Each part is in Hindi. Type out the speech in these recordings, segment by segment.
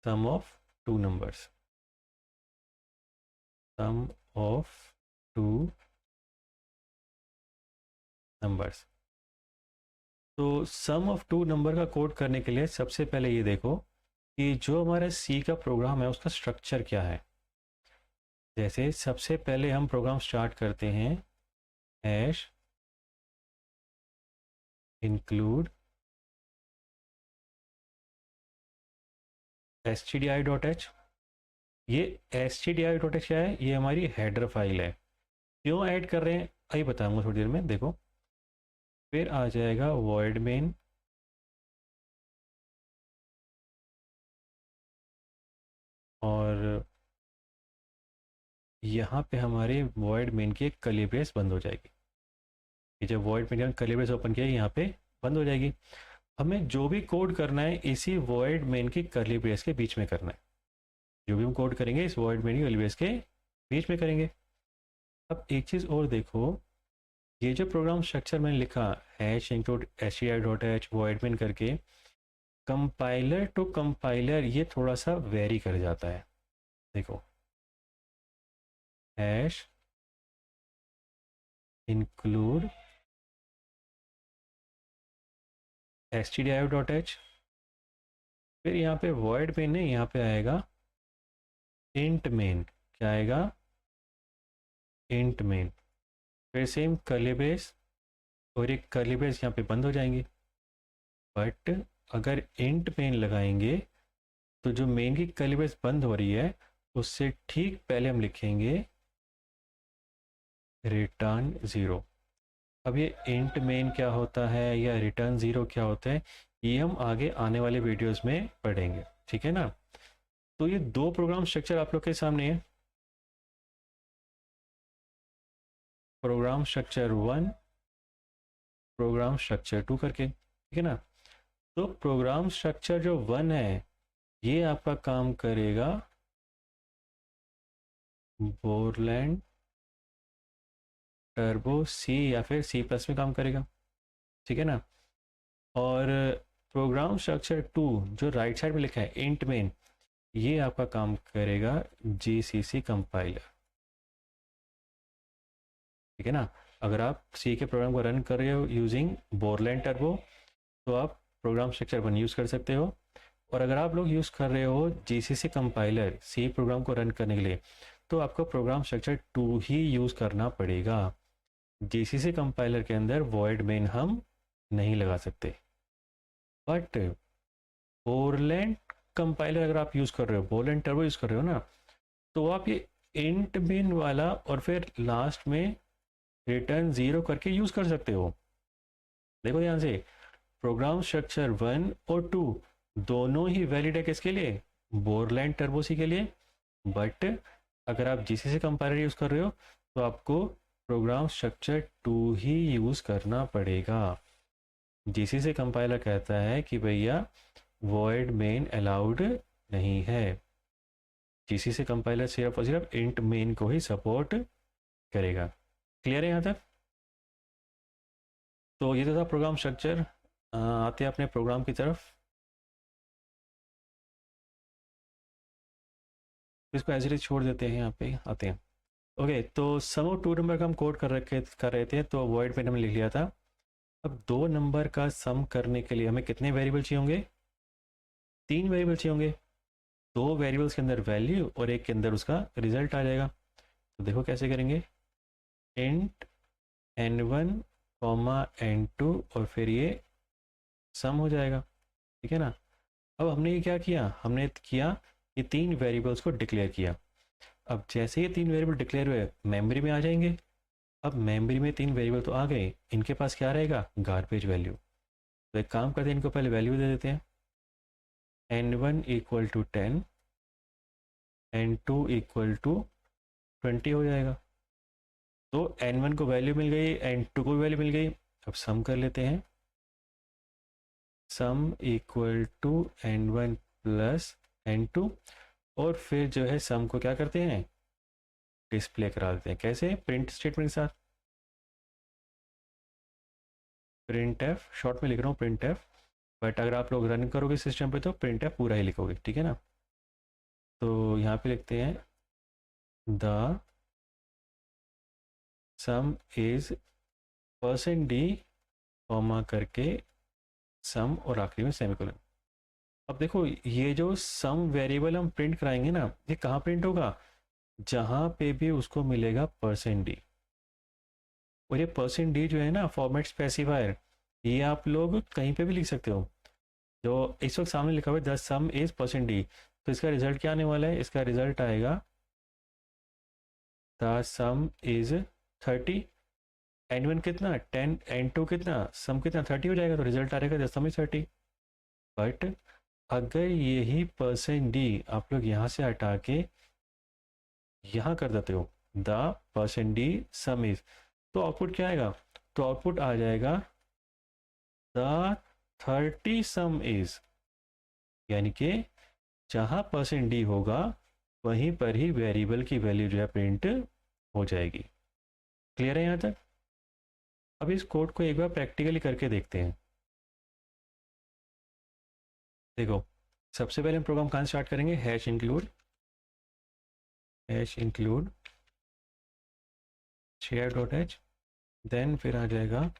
Some of two numbers, sum of two numbers. तो सम ऑफ टू नंबर का कोड करने के लिए सबसे पहले ये देखो कि जो हमारा सी का प्रोग्राम है उसका स्ट्रक्चर क्या है। जैसे सबसे पहले हम प्रोग्राम स्टार्ट करते हैं हैश इंक्लूड stdi.h। ये stdi.h क्या है, ये हमारी हेडर फाइल है। क्यों ऐड कर रहे हैं आइए बताऊंगा थोड़ी देर में, देखो। फिर आ जाएगा void main, और यहाँ पे हमारे void main की एक कर्ली ब्रेस बंद हो जाएगी। ये जब void main curly brace open किया यहाँ पे बंद हो जाएगी। हमें जो भी कोड करना है इसी void main की कर्ली ब्रेस के बीच में करना है। जो भी हम कोड करेंगे इस void main की कर्ली ब्रेस के बीच में करेंगे। अब एक चीज़ और देखो, ये जो प्रोग्राम स्ट्रक्चर मैंने लिखा hash include stdi.h void main करके, कंपाइलर टू कंपाइलर ये थोड़ा सा वेरी कर जाता है। देखो हैश इंक्लूड stdio.h, फिर यहाँ पे void main है, यहाँ पे आएगा int main। क्या आएगा, int main। फिर सेम कर्ली ब्रेस और एक कर्ली ब्रेस यहाँ पे बंद हो जाएंगी। बट अगर int main लगाएंगे तो जो मेन की कर्ली ब्रेस बंद हो रही है उससे ठीक पहले हम लिखेंगे रिटर्न ज़ीरो। अब ये इंट मेन क्या होता है या रिटर्न ज़ीरो क्या होता है ये हम आगे आने वाले वीडियोस में पढ़ेंगे, ठीक है ना। तो ये दो प्रोग्राम स्ट्रक्चर आप लोग के सामने है, program structure one, program structure two करके, ठीक है ना। तो प्रोग्राम स्ट्रक्चर जो वन है ये आपका काम करेगा बोरलैंड टर्बो सी या फिर सी प्लस में काम करेगा, ठीक है ना। और प्रोग्राम स्ट्रक्चर टू जो राइट साइड में लिखा है इंट मेन, ये आपका काम करेगा जीसीसी कंपाइलर, ठीक है ना। अगर आप सी के प्रोग्राम को रन कर रहे हो यूजिंग बोरलैंड टर्बो तो आप प्रोग्राम स्ट्रक्चर वन यूज़ कर सकते हो। और अगर आप लोग यूज़ कर रहे हो जीसीसी कंपाइलर सी प्रोग्राम को रन करने के लिए तो आपको प्रोग्राम स्ट्रक्चर टू ही यूज़ करना पड़ेगा। जीसीसी कंपाइलर के अंदर वॉइड मेन हम नहीं लगा सकते। बट बोरलैंड कंपाइलर अगर आप यूज़ कर रहे हो, बोरलैंड टर्बो यूज़ कर रहे हो ना, तो आप ये इंट मेन वाला और फिर लास्ट में रिटर्न ज़ीरो करके यूज़ कर सकते हो। देखो ध्यान से, प्रोग्राम स्ट्रक्चर वन और टू दोनों ही वैलिड है किसके लिए, बोरलैंड टर्बो सी के लिए। बट अगर आप जीसीसी कंपाइलर यूज़ कर रहे हो तो आपको प्रोग्राम स्ट्रक्चर टू ही यूज़ करना पड़ेगा। जीसीसी कंपाइलर कहता है कि भैया वॉइड मेन अलाउड नहीं है। जीसीसी कंपाइलर सिर्फ और सिर्फ इंट मेन को ही सपोर्ट करेगा। क्लियर है यहाँ तक। तो ये तो था प्रोग्राम स्ट्रक्चर। आते हैं अपने प्रोग्राम की तरफ। इसको एज इट इज छोड़ देते हैं, यहाँ पे आते हैं। ओके, तो सम ऑफ टू नंबर का हम कोड कर रहे थे, तो वॉइड में हमने लिख लिया था। अब दो नंबर का सम करने के लिए हमें कितने वेरिएबल चाहिए होंगे, तीन वेरिएबल चाहिए होंगे। दो वेरिएबल्स के अंदर वैल्यू और एक के अंदर उसका रिजल्ट आ जाएगा। तो देखो कैसे करेंगे, इंट n1 कॉमा n2 और फिर ये सम हो जाएगा, ठीक है ना। अब हमने ये क्या किया, हमने किया ये तीन वेरिएबल्स को डिक्लेयर किया। अब जैसे ये तीन वेरिएबल डिक्लेयर हुए मेमोरी में आ जाएंगे। अब मेमोरी में तीन वेरिएबल तो आ गए, इनके पास क्या रहेगा, गार्बेज वैल्यू। तो एक काम करते हैं, इनको पहले वैल्यू दे देते हैं। n1 equal to 10, n2 equal to 20 हो जाएगा। तो n1 को वैल्यू मिल गई, n2 को वैल्यू मिल गई। अब सम कर लेते हैं, sum equal to n1 plus n2, और फिर जो है सम को क्या करते हैं, डिस्प्ले करा देते हैं। कैसे, प्रिंट स्टेटमेंट के साथ। प्रिंट एफ शॉर्ट में लिख रहा हूँ, प्रिंट एफ। बट अगर आप लोग रन करोगे सिस्टम पे तो प्रिंट एफ पूरा ही लिखोगे, ठीक है ना। तो यहाँ पे लिखते हैं the some is %d comma करके सम और आखिरी में सेमीकोलन। अब देखो ये जो सम वेरिएबल हम प्रिंट कराएंगे ना, ये कहाँ प्रिंट होगा, जहाँ पे भी उसको मिलेगा %d। और ये %d जो है ना फॉर्मेट स्पेसिफायर, ये आप लोग कहीं पे भी लिख सकते हो। जो इस वक्त सामने लिखा हुआ है द सम इज %d, तो इसका रिजल्ट क्या आने वाला है, इसका रिजल्ट आएगा द सम इज 30, n1 कितना 10, n2 कितना, सम कितना 30 हो जाएगा, तो रिजल्ट आ जाएगा द सम इज 30। बट अगर यही %d आप लोग यहाँ से हटा के यहाँ कर देते हो द %d सम इज, तो आउटपुट क्या आएगा, तो आउटपुट आ जाएगा द 30 सम इज, यानी कि जहाँ %d होगा वहीं पर ही वेरिएबल की वैल्यू जो है प्रिंट हो जाएगी। क्लियर है यहाँ तक। अब इस कोड को एक बार प्रैक्टिकली करके देखते हैं। देखो सबसे पहले हम प्रोग्राम कहाँ स्टार्ट करेंगे, हैश इंक्लूड share.h, देन फिर आ जाएगा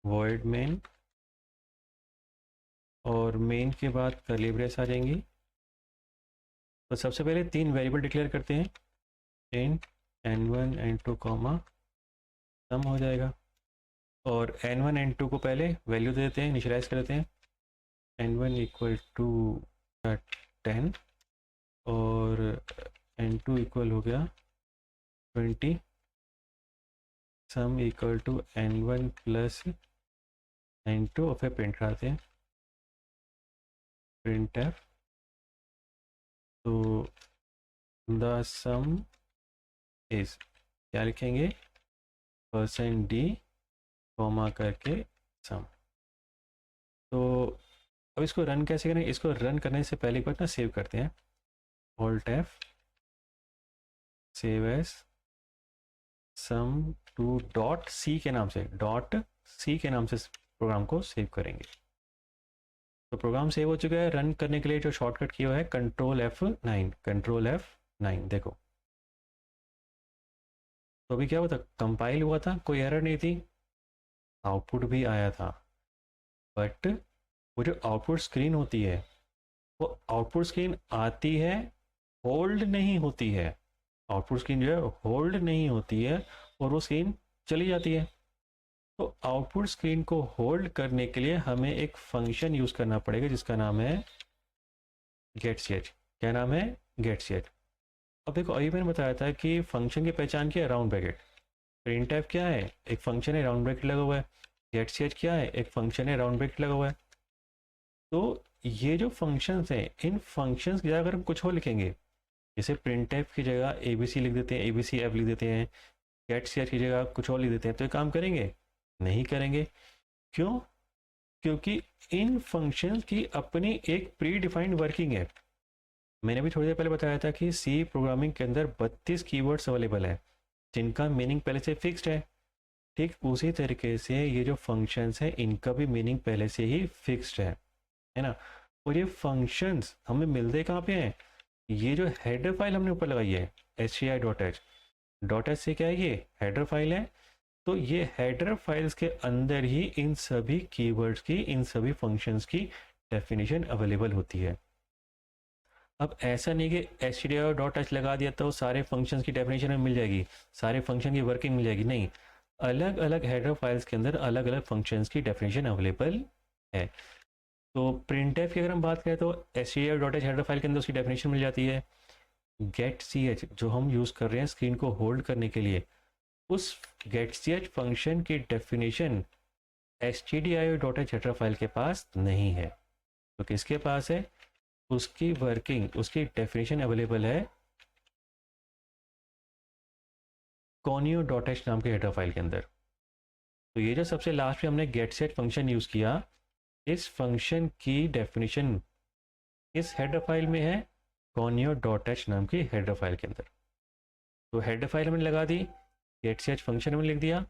void main, और मेन के बाद कर्ली ब्रेस आ जाएंगी। तो सबसे पहले 3 वेरिएबल डिक्लेयर करते हैं, int n1 n2 कॉमा सम हो जाएगा, और n1 n2 को पहले वैल्यू दे देते हैं, इनिशियलाइज कर देते हैं, n1 इक्वल टू 10 और n2 इक्वल हो गया 20, sum equal to n1 plus n2, और फिर प्रिंट कराते हैं प्रिंट एफ। तो द सम इज क्या लिखेंगे, %d कॉमा करके सम। तो अब इसको रन कैसे करें, इसको रन करने से पहले एक बार ना सेव करते हैं, Alt F, save as some to dot C के नाम से, प्रोग्राम को सेव करेंगे। तो प्रोग्राम सेव हो चुका है। रन करने के लिए जो शॉर्टकट किया हुआ है कंट्रोल F9, देखो तो अभी क्या हुआ था, कंपाइल हुआ था, कोई एरर नहीं थी, आउटपुट भी आया था। बट वो जो आउटपुट स्क्रीन होती है, वो आउटपुट स्क्रीन आती है, होल्ड नहीं होती है, आउटपुट स्क्रीन जो है होल्ड नहीं होती है और वो स्क्रीन चली जाती है। तो आउटपुट स्क्रीन को होल्ड करने के लिए हमें एक फंक्शन यूज करना पड़ेगा जिसका नाम है getCH। क्या नाम है, getCH। अब देखो अभी मैंने बताया था कि फंक्शन की पहचान क्या है, राउंड ब्रैकेट। printf क्या है, एक फंक्शन है, राउंड ब्रैकेट लगा हुआ है। getCH क्या है, एक फंक्शन है, राउंड ब्रैकेट लगा हुआ है। तो ये जो फंक्शंस हैं, इन फंक्शंस की जगह अगर हम कुछ और लिखेंगे, जैसे printf की जगह abc लिख देते हैं, abcf लिख देते हैं, getCH की जगह कुछ और लिख देते हैं, तो ये काम करेंगे, नहीं करेंगे। क्यों, क्योंकि इन फंक्शंस की अपनी एक प्री डिफाइंड वर्किंग है। मैंने भी थोड़ी देर पहले बताया था कि सी प्रोग्रामिंग के अंदर 32 कीवर्ड्स अवेलेबल है जिनका मीनिंग पहले से फिक्स्ड है। ठीक उसी तरीके से ये जो फंक्शंस हैं इनका भी मीनिंग पहले से ही फिक्स्ड है ना। और ये फंक्शंस हमें मिलते कहाँ पे हैं, ये जो हेडर फाइल हमने ऊपर लगाई है str.h से क्या है, ये हेडर फाइल है। तो ये हेडर फाइल्स के अंदर ही इन सभी कीवर्ड्स की, इन सभी फंक्शंस की डेफिनेशन अवेलेबल होती है। अब ऐसा नहीं कि str.h लगा दिया तो सारे फंक्शंस की डेफिनेशन में मिल जाएगी, सारे फंक्शन की वर्किंग मिल जाएगी, नहीं, अलग अलग हेडर फाइल्स के अंदर अलग अलग फंक्शंस की डेफिनेशन अवेलेबल है। तो printf की अगर हम बात करें तो str.h हेडर फाइल के अंदर उसकी डेफिनेशन मिल जाती है। getch जो हम यूज़ कर रहे हैं स्क्रीन को होल्ड करने के लिए, उस getch फंक्शन की डेफिनेशन stdio.h हेडर फाइल के पास नहीं है। तो किसके पास है, उसकी वर्किंग, उसकी डेफिनेशन अवेलेबल है conio.h नाम के हेडर फाइल के अंदर। तो ये जो सबसे लास्ट में हमने getset फंक्शन यूज़ किया, इस फंक्शन की डेफिनेशन इस हेडर फाइल में है conio.h नाम की हेडर फाइल के अंदर। तो हेडर फाइल हमने लगा दी, getch फंक्शन हमने लिख दिया।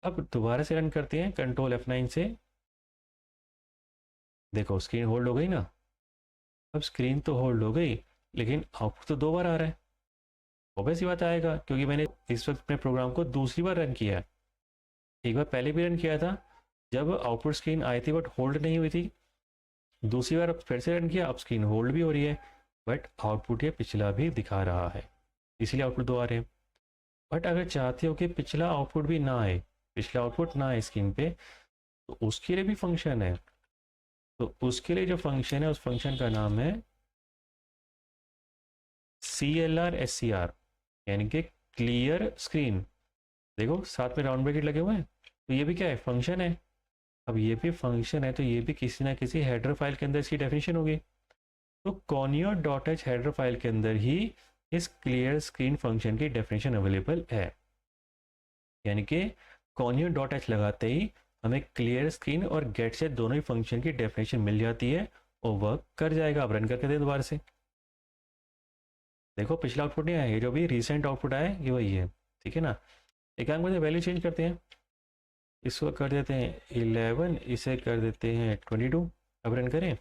अब दोबारा से रन करते हैं कंट्रोल F9 से, देखो स्क्रीन होल्ड हो गई ना। अब स्क्रीन तो होल्ड हो गई, लेकिन आउटपुट तो 2 बार आ रहा है। ऑब्वियस सी बात आएगा, क्योंकि मैंने इस वक्त अपने प्रोग्राम को दूसरी बार रन किया है। एक बार पहले भी रन किया था जब आउटपुट स्क्रीन आई थी बट होल्ड नहीं हुई थी, दूसरी बार अब फिर से रन किया, अब स्क्रीन होल्ड भी हो रही है बट आउटपुट ये पिछला भी दिखा रहा है, इसीलिए आउटपुट 2 आ रहे हैं। बट अगर चाहते हो कि पिछला आउटपुट भी ना आए, पिछला आउटपुट ना आए स्क्रीन पे, तो उसके लिए भी फंक्शन है। तो उसके लिए जो फंक्शन है, उस फंक्शन का नाम है CLR SCR, यानी कि क्लियर स्क्रीन। देखो साथ में राउंड ब्रैकेट लगे हुए हैं, तो ये भी क्या है, फंक्शन है। अब ये भी फंक्शन है तो ये भी किसी ना किसी हेडर फाइल के अंदर इसकी डेफिनेशन होगी। तो कॉनियर डॉट एच हेडर फाइल के अंदर ही इस क्लियर स्क्रीन फंक्शन की डेफिनेशन अवेलेबल है। यानी कि कॉनियर डॉट एच लगाते ही हमें क्लियर स्क्रीन और गेट से दोनों ही फंक्शन की डेफिनेशन मिल जाती है और वर्क कर जाएगा। अब रन करके दे दोबारा से, देखो पिछला आउटपुट नहीं आया, ये जो भी रिसेंट आउटपुट आया ये वही है, ठीक है ना। एक काम करते हैं, वैल्यू चेंज करते हैं, इसको कर देते हैं 11, इसे कर देते हैं 22। अब रन करें,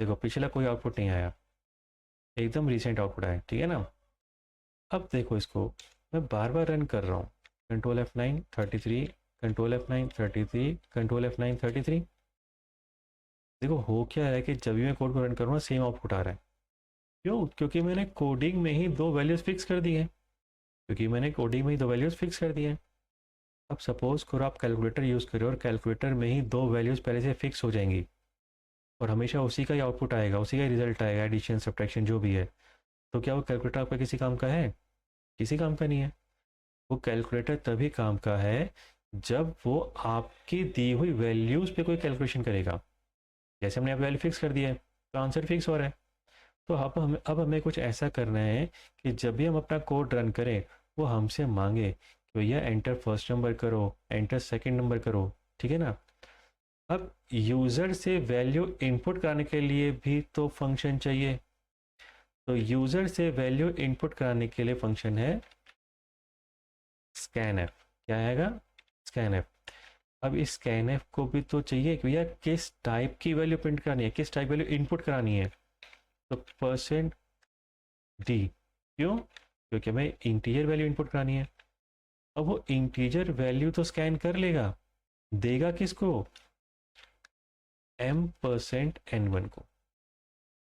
देखो पिछला कोई आउटपुट नहीं आया, एकदम रिसेंट आउटपुट आया, ठीक है ना। अब देखो इसको मैं बार बार रन कर रहा हूँ, control F9 33, control F9 33, control F9 33। देखो हो क्या रहा है कि जब भी मैं कोड को रन करूँगा सेम आउटपुट आ रहा है। क्यों? क्योंकि मैंने कोडिंग में ही 2 वैल्यूज़ फिक्स कर दी हैं, क्योंकि मैंने कोडिंग में ही 2 वैल्यूज़ फिक्स कर दी हैं। अब सपोज करो आप कैलकुलेटर यूज़ करो और कैलकुलेटर में ही 2 वैल्यूज़ पहले से फिक्स हो जाएंगी और हमेशा उसी का ही आउटपुट आएगा, उसी का ही रिजल्ट आएगा, एडिशन सब्ट्रैक्शन जो भी है। तो क्या वो कैलकुलेटर आपका किसी काम का है? किसी काम का नहीं है। वो कैलकुलेटर तभी काम का है जब वो आपकी दी हुई वैल्यूज़ पे कोई कैलकुलेशन करेगा। जैसे हमने अब वैल्यू फिक्स कर दिया है तो आंसर फिक्स हो रहा है। तो अब हमें कुछ ऐसा करना है कि जब भी हम अपना कोड रन करें वो हमसे मांगे कि भैया एंटर फर्स्ट नंबर करो, एंटर सेकंड नंबर करो, ठीक है ना। अब यूज़र से वैल्यू इनपुट कराने के लिए भी तो फंक्शन चाहिए। तो यूज़र से वैल्यू इनपुट कराने के लिए फंक्शन है scanf। क्या आएगा? scanf। अब इस scanf को भी तो चाहिए कि भैया किस टाइप की वैल्यू प्रिंट करानी है, किस टाइप वैल्यू इनपुट करानी है। तो %d, क्यों? क्योंकि हमें इंटीजर वैल्यू इनपुट करानी है। अब वो इंटीजर वैल्यू तो स्कैन कर लेगा, देगा किसको? m%n1 को।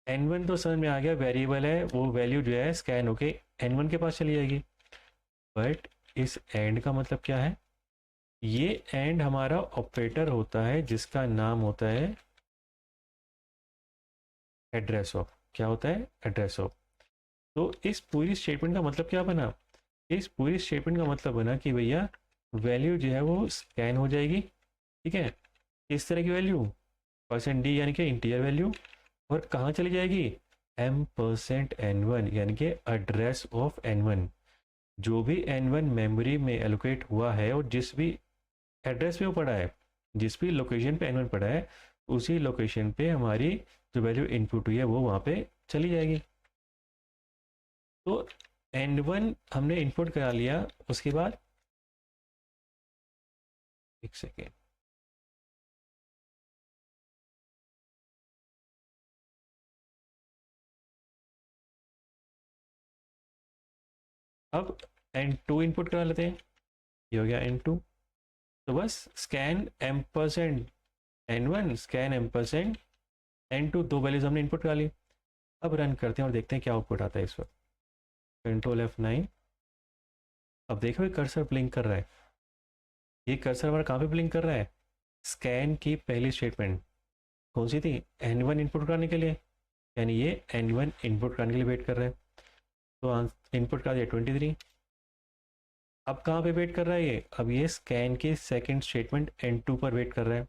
n1 तो समझ में आ गया, वेरिएबल है, वो वैल्यू जो है स्कैन होके n1 के पास चली जाएगी। बट इस एंड का मतलब क्या है? ये एंड हमारा ऑपरेटर होता है जिसका नाम होता है एड्रेस ऑफ। क्या होता है? Address of. तो इस पूरी स्टेटमेंट का मतलब क्या बना? इस पूरी स्टेटमेंट का मतलब बना कि भैया वैल्यू जो है वो स्कैन हो जाएगी, ठीक है। इस तरह की वैल्यू %d यानी कि इंटीजर वैल्यू, और कहाँ चली जाएगी? m%n1 यानी कि एड्रेस ऑफ n1। जो भी n1 मेमोरी में एलोकेट हुआ है और जिस भी एड्रेस पे वो पड़ा है, जिस भी लोकेशन पे n1 पड़ा है, उसी लोकेशन पे हमारी जो वैल्यू इनपुट हुई है वो वहाँ पे चली जाएगी। तो n1 हमने इनपुट करा लिया, उसके बाद एक सेकेंड, अब n2 इनपुट करा लेते हैं, ये हो गया n2। तो बस scan m%n1 scan m%n2, 2 values हमने इनपुट करा ली। अब रन करते हैं और देखते हैं क्या आउटपुट आता है इस वक्त। Control F9। अब देखो ये कर्सर ब्लिंक कर रहा है, ये कर्सर हमारा कहाँ पे ब्लिंक कर रहा है? स्कैन की पहली स्टेटमेंट कौन सी थी? n1 इनपुट कराने के लिए, यानी ये n1 इनपुट कराने के लिए वेट कर रहा है। तो इनपुट का दिया 23। अब कहाँ पे वेट कर रहा है ये? अब ये स्कैन की सेकंड स्टेटमेंट n2 पर वेट कर रहा है।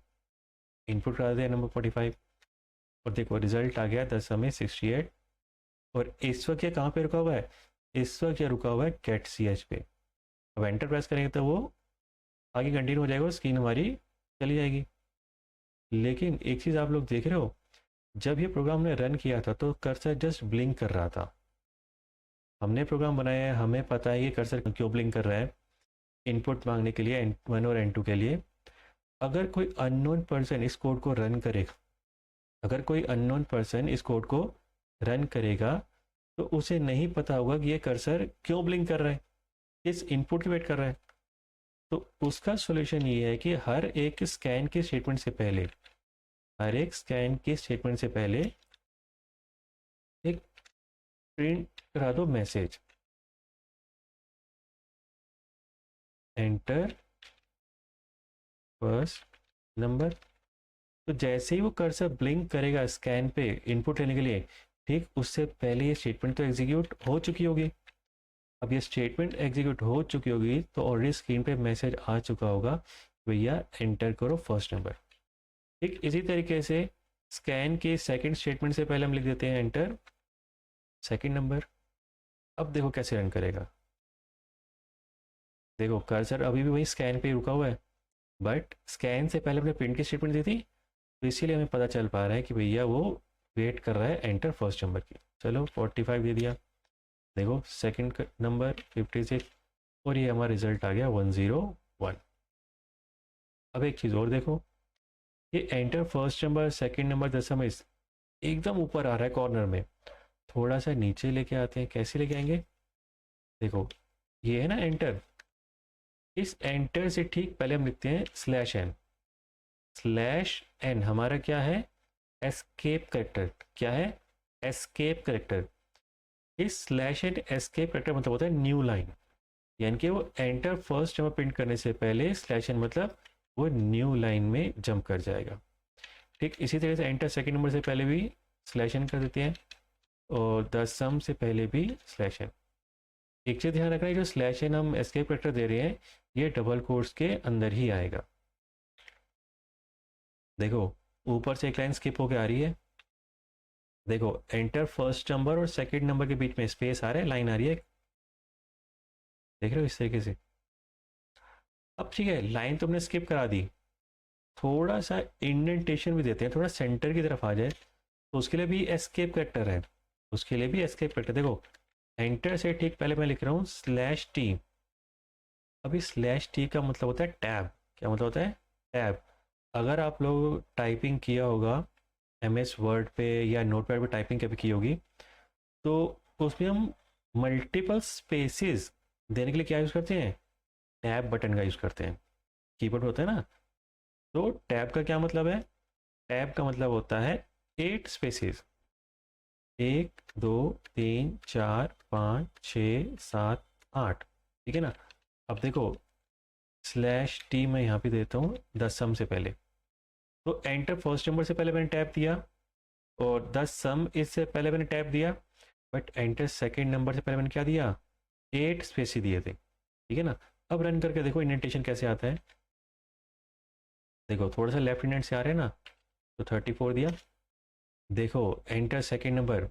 इनपुट करा दिया नंबर 45 और देखो रिजल्ट आ गया 10 में 68। और इस वक्त ये कहाँ पे रुका हुआ है? इस वक्त ये रुका हुआ है गेट ch पे। अब एंटर प्रेस करेंगे तो वो आगे कंटिन्यू हो जाएगा, स्क्रीन हमारी चली जाएगी। लेकिन एक चीज़ आप लोग देख रहे हो, जब ये प्रोग्राम ने रन किया था तो कर्सर जस्ट ब्लिंक कर रहा था। हमने प्रोग्राम बनाया है, हमें पता है ये कर्सर क्यों ब्लिंक कर रहा है, इनपुट मांगने के लिए n1 और n2 के लिए। अगर कोई अननोन पर्सन इस कोड को रन करे अगर कोई अननोन पर्सन इस कोड को रन करेगा तो उसे नहीं पता होगा कि ये कर्सर क्यों ब्लिंक कर रहा है, किस इनपुट की वेट कर रहा है। तो उसका सॉल्यूशन ये है कि हर एक स्कैन के स्टेटमेंट से पहले, हर एक स्कैन के स्टेटमेंट से पहले एक प्रिंट करा दो मैसेज, एंटर फर्स्ट नंबर। तो जैसे ही वो कर्सर ब्लिंक करेगा स्कैन पे इनपुट लेने के लिए, ठीक उससे पहले ये स्टेटमेंट तो एग्जीक्यूट हो चुकी होगी। अब ये स्टेटमेंट एग्जीक्यूट हो चुकी होगी तो ऑलरेडी स्क्रीन पे मैसेज आ चुका होगा, भैया एंटर करो फर्स्ट नंबर। ठीक इसी तरीके से स्कैन के सेकंड स्टेटमेंट से पहले हम लिख देते हैं एंटर सेकंड नंबर। अब देखो कैसे रन करेगा। देखो कर्सर अभी भी वही स्कैन पे रुका हुआ है, बट स्कैन से पहले हमने प्रिंट की स्टेटमेंट दी थी, तो इसीलिए हमें पता चल पा रहा है कि भैया वो वेट कर रहा है एंटर फर्स्ट नंबर की। चलो 45 दे दिया, देखो सेकंड नंबर 56, और ये हमारा रिजल्ट आ गया 101। अब एक चीज़ और देखो, ये enter first number second number दशम एकदम ऊपर आ रहा है कॉर्नर में। थोड़ा सा नीचे लेके आते हैं, कैसे लेके आएंगे? देखो ये है ना एंटर, इस एंटर से ठीक पहले हम लिखते हैं स्लैश एन। स्लैश एन हमारा क्या है? Escape character. क्या है? Escape character. इस स्लैश एन एस्केप करेक्टर मतलब होता है न्यू लाइन, यानी कि वो एंटर फर्स्ट नंबर प्रिंट करने से पहले स्लैश एन मतलब वो न्यू लाइन में जंप कर जाएगा। ठीक इसी तरह से एंटर सेकंड नंबर से पहले भी स्लैश एन कर देते हैं, और द सम से पहले भी स्लैश एन। एक चीज़ ध्यान रखना है, जो स्लैश एन हम एस्केप करेक्टर दे रहे हैं ये डबल कोट्स के अंदर ही आएगा। देखो ऊपर से एक लाइन स्किप होके आ रही है, देखो एंटर फर्स्ट नंबर और सेकंड नंबर के बीच में स्पेस आ रहा है, लाइन आ रही है, देख रहे हो इस तरीके से। अब ठीक है लाइन तो हमने स्किप करा दी, थोड़ा सा इंडेंटेशन भी देते हैं, थोड़ा सेंटर की तरफ आ जाए, तो उसके लिए भी एस्केप करेक्टर है, उसके लिए भी एस्केप करेक्टर। देखो एंटर से ठीक पहले मैं लिख रहा हूँ स्लैश टी। अभी स्लैश टी का मतलब होता है टैब। क्या मतलब होता है? टैब। अगर आप लोग टाइपिंग किया होगा MS वर्ड पे या नोटपैड पे टाइपिंग कभी की होगी, तो उसमें हम मल्टीपल स्पेसेस देने के लिए क्या यूज़ करते हैं? टैब बटन का यूज़ करते हैं। कीबोर्ड होता है ना, तो टैब का क्या मतलब है? टैब का मतलब होता है 8 स्पेसेस, 1 2 3 4 5 6 7 8, ठीक है ना। अब देखो स्लैश टी मैं यहाँ पे देता हूँ 10 सम से पहले, तो एंटर फर्स्ट नंबर से पहले मैंने टैब दिया, और 10 सम इससे पहले मैंने टैब दिया, बट एंटर सेकंड नंबर से पहले मैंने क्या दिया? 8 स्पेस ही दिए थे, ठीक है ना। अब रन करके देखो इंडेंटेशन कैसे आता है, देखो थोड़ा सा लेफ्ट हैंड से आ रहे हैं ना, तो 34 दिया। देखो एंटर सेकंड नंबर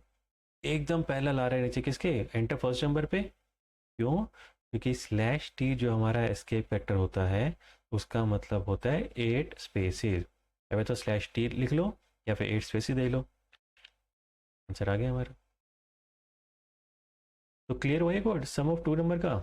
एकदम पहला ला रहा है नीचे किसके? एंटर फर्स्ट नंबर पे। क्यों? क्योंकि स्लैश टी जो हमारा एस्केप वेक्टर होता है उसका मतलब होता है 8 स्पेसेस। या तो स्लैश टी लिख लो या फिर 8 स्पेसेस दे लो, आंसर आ गया हमारा। तो क्लियर हुआ ये code sum of two number का?